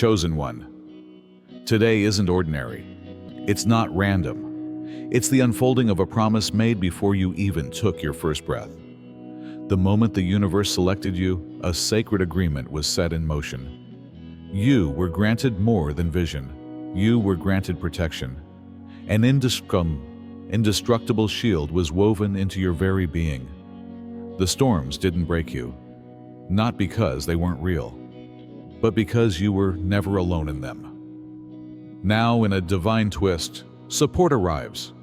chosen one. Today isn't ordinary. It's not random. It's the unfolding of a promise made before you even took your first breath. The moment the universe selected you, a sacred agreement was set in motion. You were granted more than vision. You were granted protection. An indestructible shield was woven into your very being. The storms didn't break you, not because they weren't real, but because you were never alone in them. Now, in a divine twist, support arrives,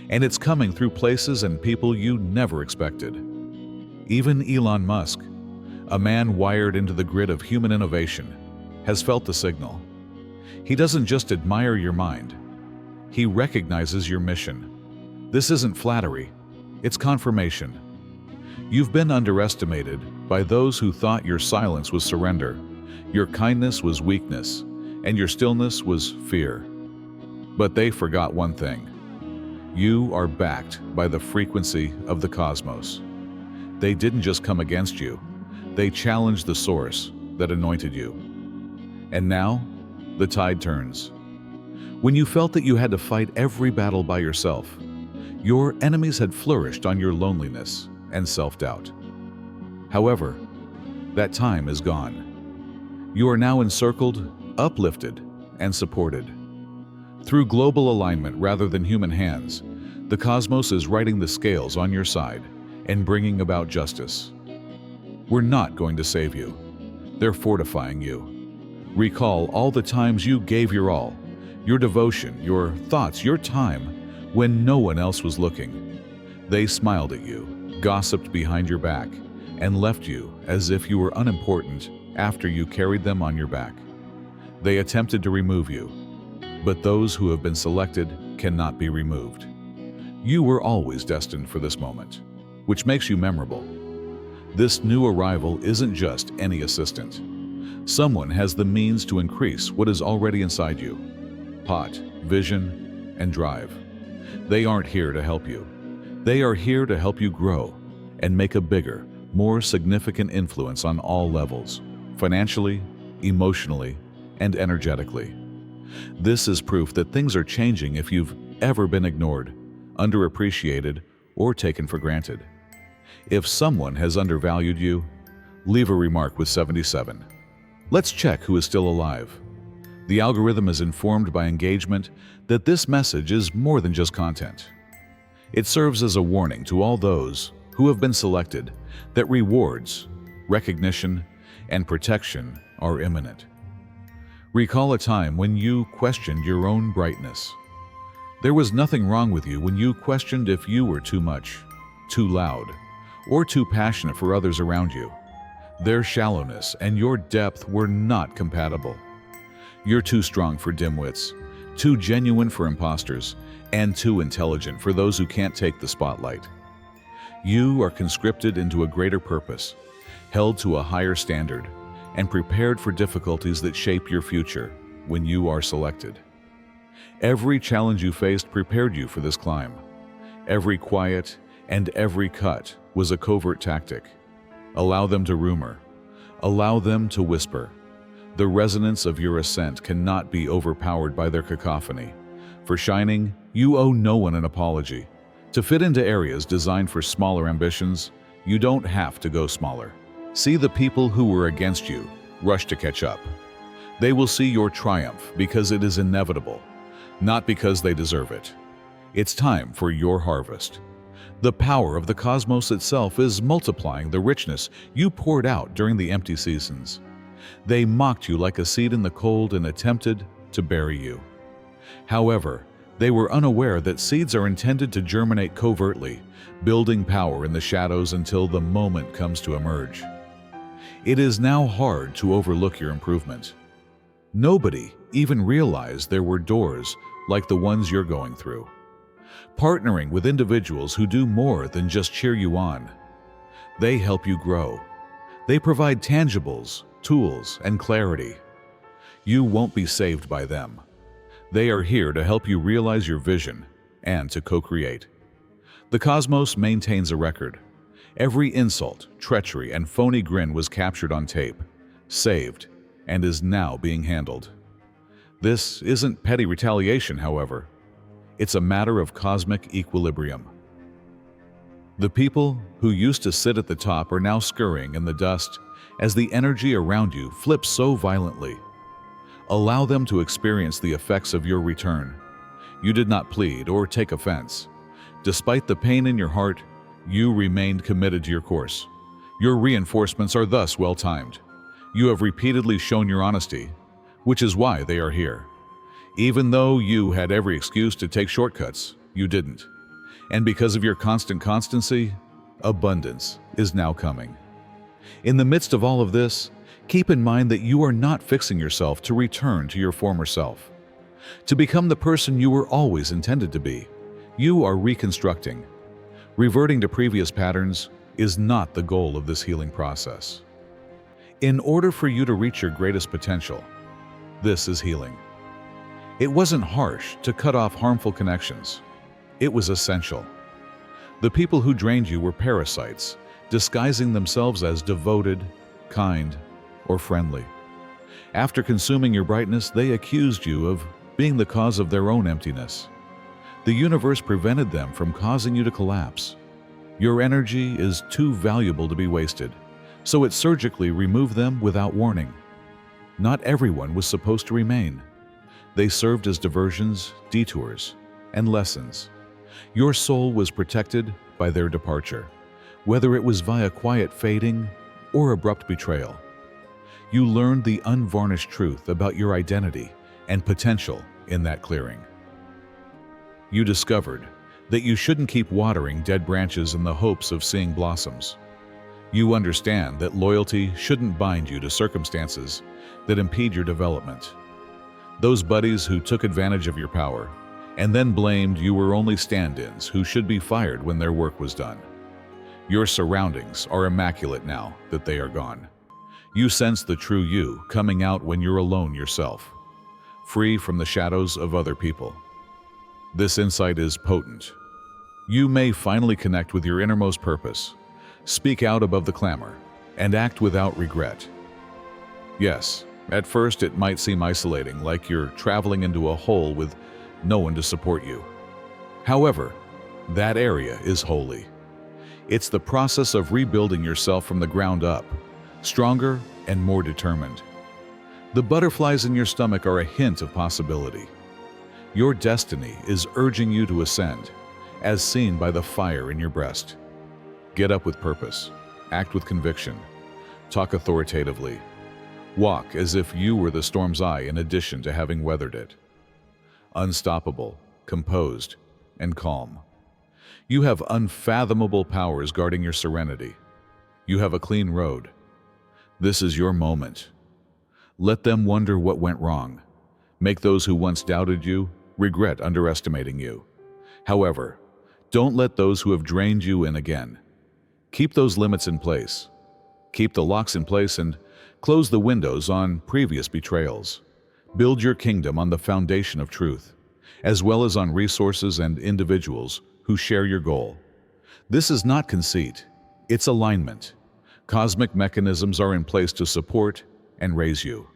and it's coming through places and people you never expected. Even Elon Musk, a man wired into the grid of human innovation, has felt the signal. He doesn't just admire your mind, he recognizes your mission. This isn't flattery, it's confirmation. You've been underestimated by those who thought your silence was surrender, your kindness was weakness, and your stillness was fear. But they forgot one thing. You are backed by the frequency of the cosmos. They didn't just come against you, they challenged the source that anointed you. And now, the tide turns. When you felt that you had to fight every battle by yourself, your enemies had flourished on your loneliness and self-doubt. However, that time is gone. You are now encircled, uplifted, and supported. Through global alignment rather than human hands, the cosmos is righting the scales on your side and bringing about justice. We're not going to save you. They're fortifying you. Recall all the times you gave your all, your devotion, your thoughts, your time, when no one else was looking. They smiled at you, gossiped behind your back, and left you as if you were unimportant after you carried them on your back. They attempted to remove you, but those who have been selected cannot be removed. You were always destined for this moment, which makes you memorable. This new arrival isn't just any assistant. Someone has the means to increase what is already inside you: pot, vision, and drive. They aren't here to help you. They are here to help you grow and make a bigger, more significant influence on all levels, financially, emotionally, and energetically. This is proof that things are changing if you've ever been ignored, underappreciated, or taken for granted. If someone has undervalued you, leave a remark with 77. Let's check who is still alive. The algorithm is informed by engagement that this message is more than just content. It serves as a warning to all those who have been selected that rewards, recognition, and protection are imminent. Recall a time when you questioned your own brightness. There was nothing wrong with you when you questioned if you were too much, too loud, or too passionate for others around you. Their shallowness and your depth were not compatible. You're too strong for dimwits, too genuine for imposters, and too intelligent for those who can't take the spotlight. You are conscripted into a greater purpose, held to a higher standard, and prepared for difficulties that shape your future when you are selected. Every challenge you faced prepared you for this climb. Every quiet and every cut was a covert tactic. Allow them to rumor. Allow them to whisper. The resonance of your ascent cannot be overpowered by their cacophony. For shining, you owe no one an apology. To fit into areas designed for smaller ambitions, you don't have to go smaller. See the people who were against you rush to catch up. They will see your triumph because it is inevitable, not because they deserve it. It's time for your harvest. The power of the cosmos itself is multiplying the richness you poured out during the empty seasons. They mocked you like a seed in the cold and attempted to bury you. However, they were unaware that seeds are intended to germinate covertly, building power in the shadows until the moment comes to emerge. It is now hard to overlook your improvement. Nobody even realized there were doors like the ones you're going through. Partnering with individuals who do more than just cheer you on. They help you grow. They provide tangibles, tools, and clarity. You won't be saved by them. They are here to help you realize your vision and to co-create. The cosmos maintains a record. Every insult, treachery, and phony grin was captured on tape, saved, and is now being handled. This isn't petty retaliation, however. It's a matter of cosmic equilibrium. The people who used to sit at the top are now scurrying in the dust as the energy around you flips so violently. Allow them to experience the effects of your return. You did not plead or take offense. Despite the pain in your heart, you remained committed to your course. Your reinforcements are thus well-timed. You have repeatedly shown your honesty, which is why they are here. Even though you had every excuse to take shortcuts, you didn't. And because of your constant constancy, abundance is now coming. In the midst of all of this, keep in mind that you are not fixing yourself to return to your former self, to become the person you were always intended to be. You are reconstructing. Reverting to previous patterns is not the goal of this healing process. In order for you to reach your greatest potential, this is healing. It wasn't harsh to cut off harmful connections. It was essential. The people who drained you were parasites, disguising themselves as devoted, kind, or friendly. After consuming your brightness, they accused you of being the cause of their own emptiness. The universe prevented them from causing you to collapse. Your energy is too valuable to be wasted, so it surgically removed them without warning. Not everyone was supposed to remain. They served as diversions, detours, and lessons. Your soul was protected by their departure, whether it was via quiet fading or abrupt betrayal. You learned the unvarnished truth about your identity and potential in that clearing. You discovered that you shouldn't keep watering dead branches in the hopes of seeing blossoms. You understand that loyalty shouldn't bind you to circumstances that impede your development. Those buddies who took advantage of your power and then blamed you were only stand-ins who should be fired when their work was done. Your surroundings are immaculate now that they are gone. You sense the true you coming out when you're alone yourself, free from the shadows of other people. This insight is potent. You may finally connect with your innermost purpose, speak out above the clamor, and act without regret. Yes, at first it might seem isolating, like you're traveling into a hole with no one to support you. However, that area is holy. It's the process of rebuilding yourself from the ground up, stronger and more determined. The butterflies in your stomach are a hint of possibility. Your destiny is urging you to ascend, as seen by the fire in your breast. Get up with purpose, act with conviction, talk authoritatively, walk as if you were the storm's eye in addition to having weathered it. Unstoppable, composed, and calm. You have unfathomable powers guarding your serenity. You have a clean road. This is your moment. Let them wonder what went wrong. Make those who once doubted you regret underestimating you. However, don't let those who have drained you in again. Keep those limits in place. Keep the locks in place and close the windows on previous betrayals. Build your kingdom on the foundation of truth, as well as on resources and individuals who share your goal. This is not conceit, it's alignment. Cosmic mechanisms are in place to support and raise you.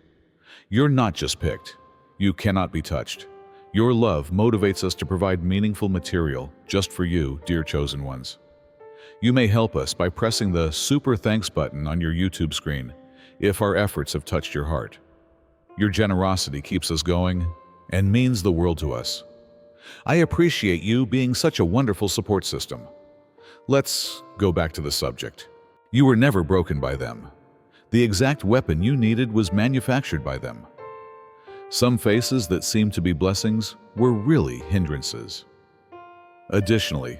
You're not just picked. You cannot be touched. Your love motivates us to provide meaningful material just for you, dear chosen ones. You may help us by pressing the Super Thanks button on your YouTube screen if our efforts have touched your heart. Your generosity keeps us going and means the world to us. I appreciate you being such a wonderful support system. Let's go back to the subject. You were never broken by them. The exact weapon you needed was manufactured by them. Some faces that seemed to be blessings were really hindrances. Additionally,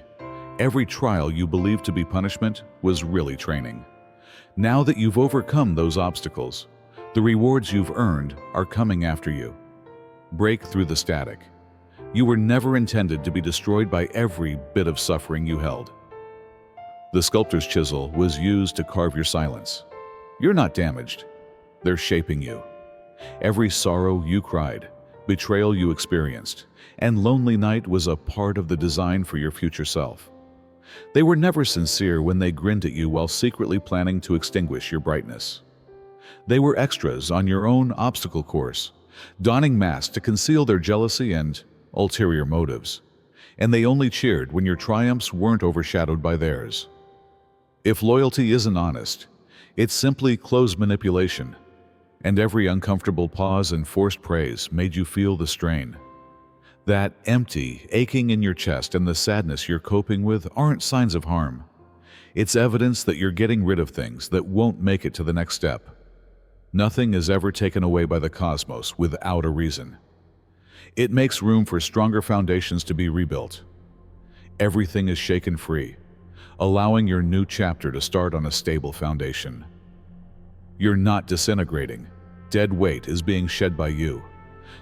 every trial you believed to be punishment was really training. Now that you've overcome those obstacles, the rewards you've earned are coming after you. Break through the static. You were never intended to be destroyed by every bit of suffering you held. The sculptor's chisel was used to carve your silence. You're not damaged. They're shaping you. Every sorrow you cried, betrayal you experienced, and lonely night was a part of the design for your future self. They were never sincere when they grinned at you while secretly planning to extinguish your brightness. They were extras on your own obstacle course, donning masks to conceal their jealousy and ulterior motives. And they only cheered when your triumphs weren't overshadowed by theirs. If loyalty isn't honest, it's simply closed manipulation, and every uncomfortable pause and forced praise made you feel the strain. That empty, aching in your chest and the sadness you're coping with aren't signs of harm. It's evidence that you're getting rid of things that won't make it to the next step. Nothing is ever taken away by the cosmos without a reason. It makes room for stronger foundations to be rebuilt. Everything is shaken free, allowing your new chapter to start on a stable foundation. You're not disintegrating. Dead weight is being shed by you.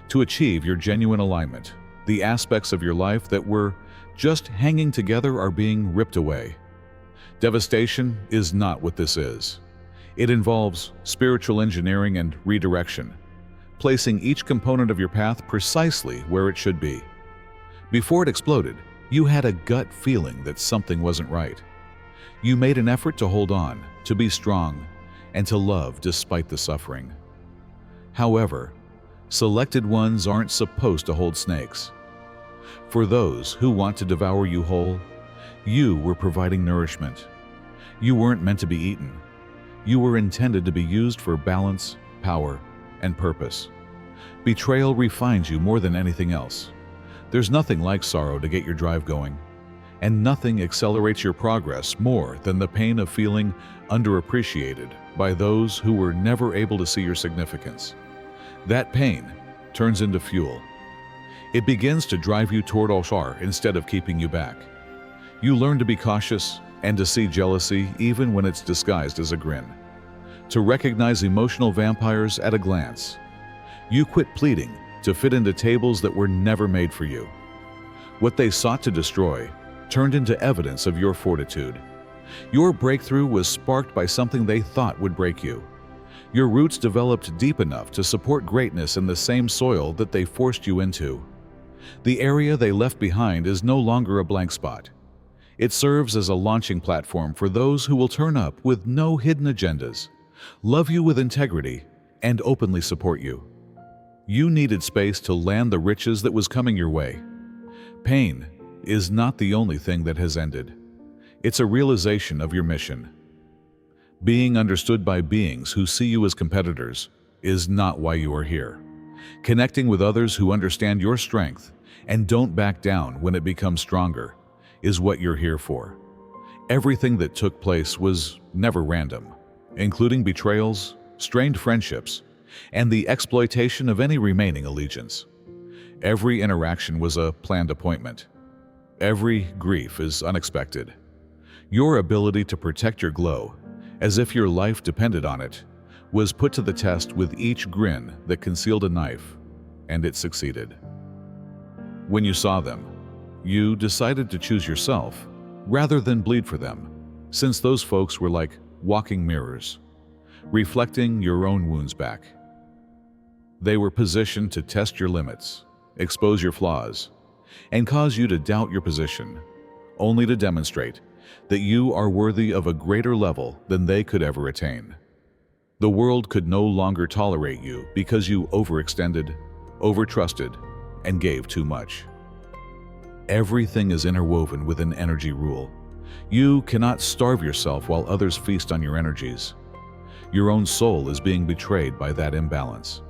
To achieve your genuine alignment, the aspects of your life that were just hanging together are being ripped away. Devastation is not what this is. It involves spiritual engineering and redirection, placing each component of your path precisely where it should be. Before it exploded, you had a gut feeling that something wasn't right. You made an effort to hold on, to be strong, and to love despite the suffering. However, selected ones aren't supposed to hold snakes. For those who want to devour you whole, you were providing nourishment. You weren't meant to be eaten. You were intended to be used for balance, power, and purpose. Betrayal refines you more than anything else. There's nothing like sorrow to get your drive going, and nothing accelerates your progress more than the pain of feeling underappreciated by those who were never able to see your significance. That pain turns into fuel. It begins to drive you toward Al-Shar instead of keeping you back. You learn to be cautious and to see jealousy even when it's disguised as a grin. To recognize emotional vampires at a glance. You quit pleading to fit into tables that were never made for you. What they sought to destroy turned into evidence of your fortitude. Your breakthrough was sparked by something they thought would break you. Your roots developed deep enough to support greatness in the same soil that they forced you into. The area they left behind is no longer a blank spot. It serves as a launching platform for those who will turn up with no hidden agendas, love you with integrity, and openly support you. You needed space to land the riches that was coming your way. Pain is not the only thing that has ended. It's a realization of your mission. Being understood by beings who see you as competitors is not why you are here. Connecting with others who understand your strength and don't back down when it becomes stronger is what you're here for. Everything that took place was never random, including betrayals, strained friendships, and the exploitation of any remaining allegiance. Every interaction was a planned appointment. Every grief is unexpected. Your ability to protect your glow, as if your life depended on it, was put to the test with each grin that concealed a knife, and it succeeded. When you saw them, you decided to choose yourself rather than bleed for them, since those folks were like walking mirrors, reflecting your own wounds back. They were positioned to test your limits, expose your flaws, and cause you to doubt your position, only to demonstrate that you are worthy of a greater level than they could ever attain. The world could no longer tolerate you because you overextended, overtrusted, and gave too much. Everything is interwoven with an energy rule. You cannot starve yourself while others feast on your energies. Your own soul is being betrayed by that imbalance.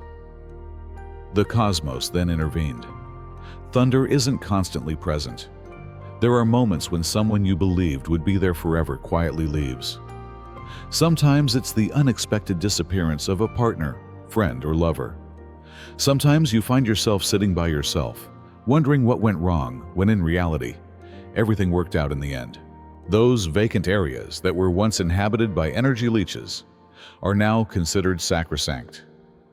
The cosmos then intervened. Thunder isn't constantly present. There are moments when someone you believed would be there forever quietly leaves. Sometimes it's the unexpected disappearance of a partner, friend, or lover. Sometimes you find yourself sitting by yourself, wondering what went wrong, when in reality, everything worked out in the end. Those vacant areas that were once inhabited by energy leeches are now considered sacrosanct.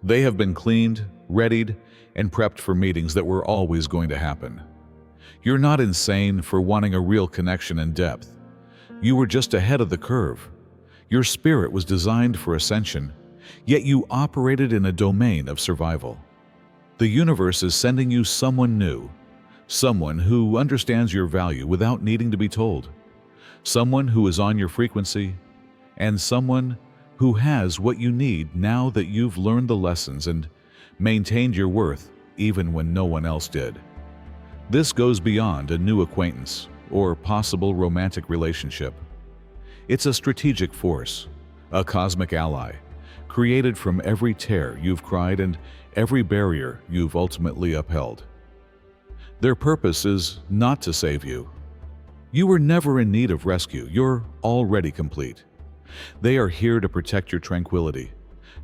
They have been cleaned, readied, and prepped for meetings that were always going to happen. You're not insane for wanting a real connection and depth. You were just ahead of the curve. Your spirit was designed for ascension, yet you operated in a domain of survival. The universe is sending you someone new, someone who understands your value without needing to be told, someone who is on your frequency, and someone who has what you need now that you've learned the lessons and maintained your worth even when no one else did. This goes beyond a new acquaintance or possible romantic relationship. It's a strategic force, a cosmic ally, created from every tear you've cried and every barrier you've ultimately upheld. Their purpose is not to save you. You were never in need of rescue. You're already complete. They are here to protect your tranquility,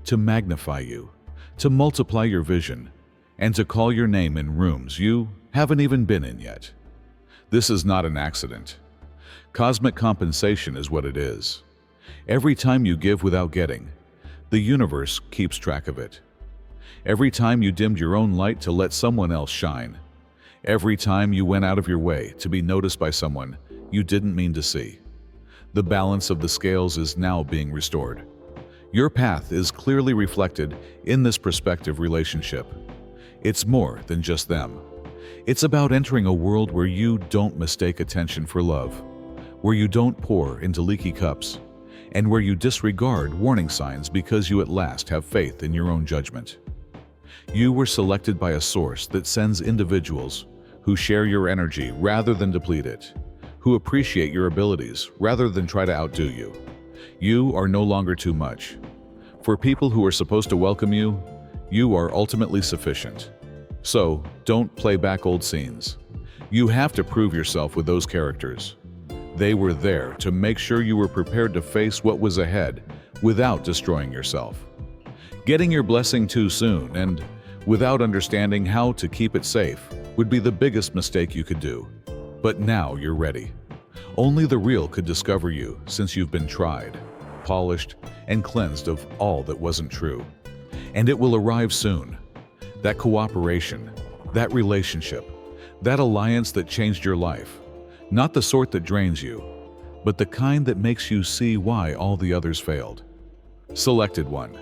to magnify you, to multiply your vision, and to call your name in rooms you haven't even been in yet. This is not an accident. Cosmic compensation is what it is. Every time you give without getting, the universe keeps track of it. Every time you dimmed your own light to let someone else shine, every time you went out of your way to be noticed by someone you didn't mean to see, the balance of the scales is now being restored. Your path is clearly reflected in this prospective relationship. It's more than just them. It's about entering a world where you don't mistake attention for love, where you don't pour into leaky cups, and where you disregard warning signs because you at last have faith in your own judgment. You were selected by a source that sends individuals who share your energy rather than deplete it, who appreciate your abilities rather than try to outdo you. You are no longer too much. For people who are supposed to welcome you, you are ultimately sufficient. So, don't play back old scenes. You have to prove yourself with those characters. They were there to make sure you were prepared to face what was ahead without destroying yourself. Getting your blessing too soon and without understanding how to keep it safe would be the biggest mistake you could do. But now you're ready. Only the real could discover you since you've been tried, polished, and cleansed of all that wasn't true. And it will arrive soon. That cooperation, that relationship, that alliance that changed your life. Not the sort that drains you, but the kind that makes you see why all the others failed. Selected one.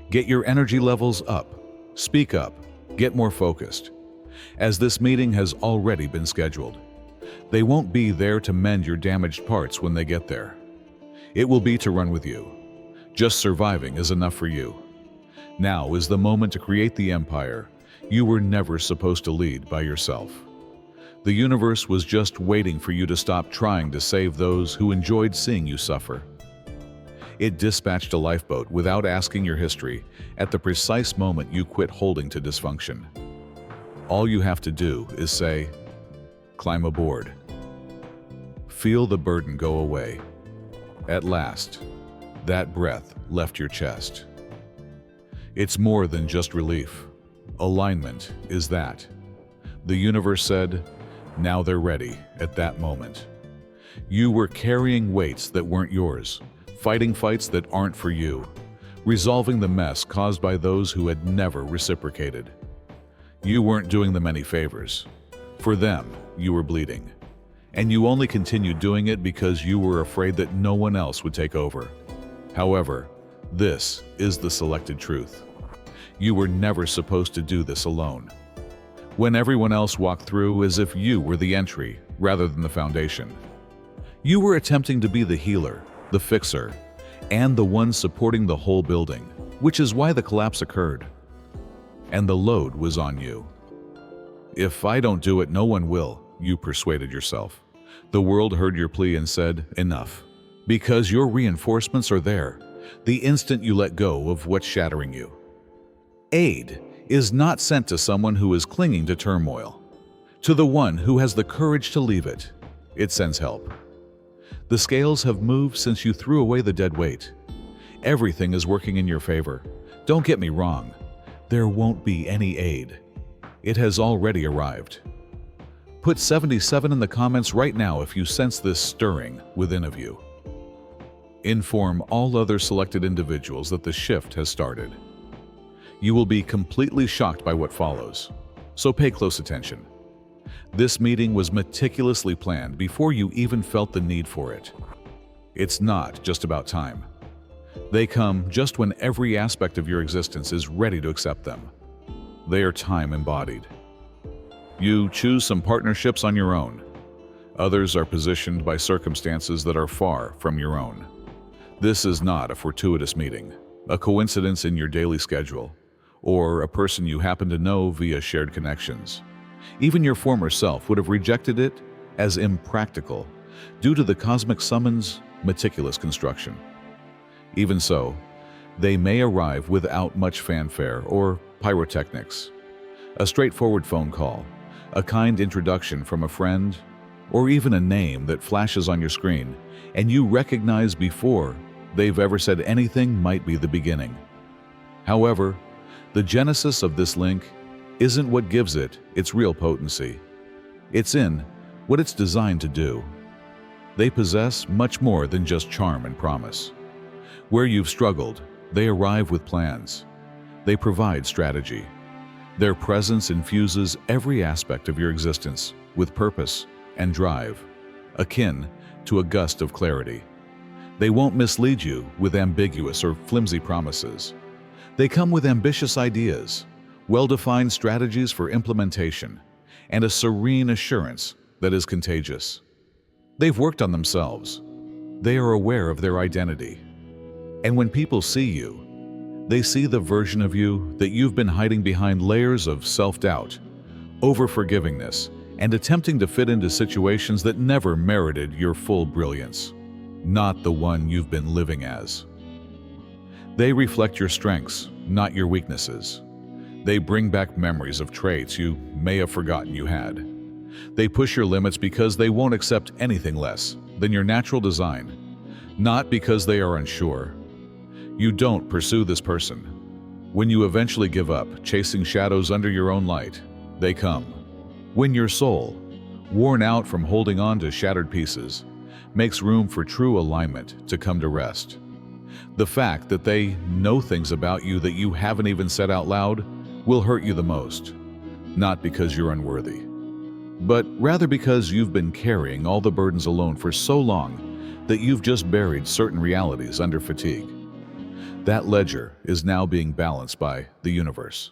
Get your energy levels up. Speak up. Get more focused. As this meeting has already been scheduled. They won't be there to mend your damaged parts when they get there. It will be to run with you. Just surviving is enough for you. Now is the moment to create the empire you were never supposed to lead by yourself. The universe was just waiting for you to stop trying to save those who enjoyed seeing you suffer. It dispatched a lifeboat without asking your history at the precise moment you quit holding to dysfunction. All you have to do is say, "Climb aboard." Feel the burden go away. At last, that breath left your chest. It's more than just relief. Alignment is that. The universe said, now they're ready at that moment. You were carrying weights that weren't yours, fighting fights that aren't for you, resolving the mess caused by those who had never reciprocated. You weren't doing them any favors. For them, you were bleeding. And you only continued doing it because you were afraid that no one else would take over. However, this is the selected truth. You were never supposed to do this alone. When everyone else walked through as if you were the entry rather than the foundation. You were attempting to be the healer, the fixer, and the one supporting the whole building, which is why the collapse occurred. And the load was on you. If I don't do it, no one will, you persuaded yourself. The world heard your plea and said, enough. Because your reinforcements are there, the instant you let go of what's shattering you. Aid is not sent to someone who is clinging to turmoil. To the one who has the courage to leave it, it sends help. The scales have moved since you threw away the dead weight. Everything is working in your favor. Don't get me wrong. There won't be any aid. It has already arrived. Put 77 in the comments right now if you sense this stirring within of you. Inform all other selected individuals that the shift has started. You will be completely shocked by what follows, so pay close attention. This meeting was meticulously planned before you even felt the need for it. It's not just about time. They come just when every aspect of your existence is ready to accept them. They are time embodied. You choose some partnerships on your own. Others are positioned by circumstances that are far from your own. This is not a fortuitous meeting, a coincidence in your daily schedule, or a person you happen to know via shared connections. Even your former self would have rejected it as impractical due to the cosmic summon's meticulous construction. Even so, they may arrive without much fanfare or pyrotechnics. A straightforward phone call, a kind introduction from a friend, or even a name that flashes on your screen and you recognize before they've ever said anything might be the beginning. However, the genesis of this link isn't what gives it its real potency. It's in what it's designed to do. They possess much more than just charm and promise. Where you've struggled, they arrive with plans. They provide strategy. Their presence infuses every aspect of your existence with purpose and drive, akin to a gust of clarity. They won't mislead you with ambiguous or flimsy promises. They come with ambitious ideas, well-defined strategies for implementation, and a serene assurance that is contagious. They've worked on themselves. They are aware of their identity. And when people see you, they see the version of you that you've been hiding behind layers of self-doubt, over-forgivingness, and attempting to fit into situations that never merited your full brilliance, not the one you've been living as. They reflect your strengths, not your weaknesses. They bring back memories of traits you may have forgotten you had. They push your limits because they won't accept anything less than your natural design, not because they are unsure. You don't pursue this person. When you eventually give up chasing shadows under your own light, they come. When your soul, worn out from holding on to shattered pieces, makes room for true alignment to come to rest. The fact that they know things about you that you haven't even said out loud will hurt you the most, not because you're unworthy, but rather because you've been carrying all the burdens alone for so long that you've just buried certain realities under fatigue. That ledger is now being balanced by the universe.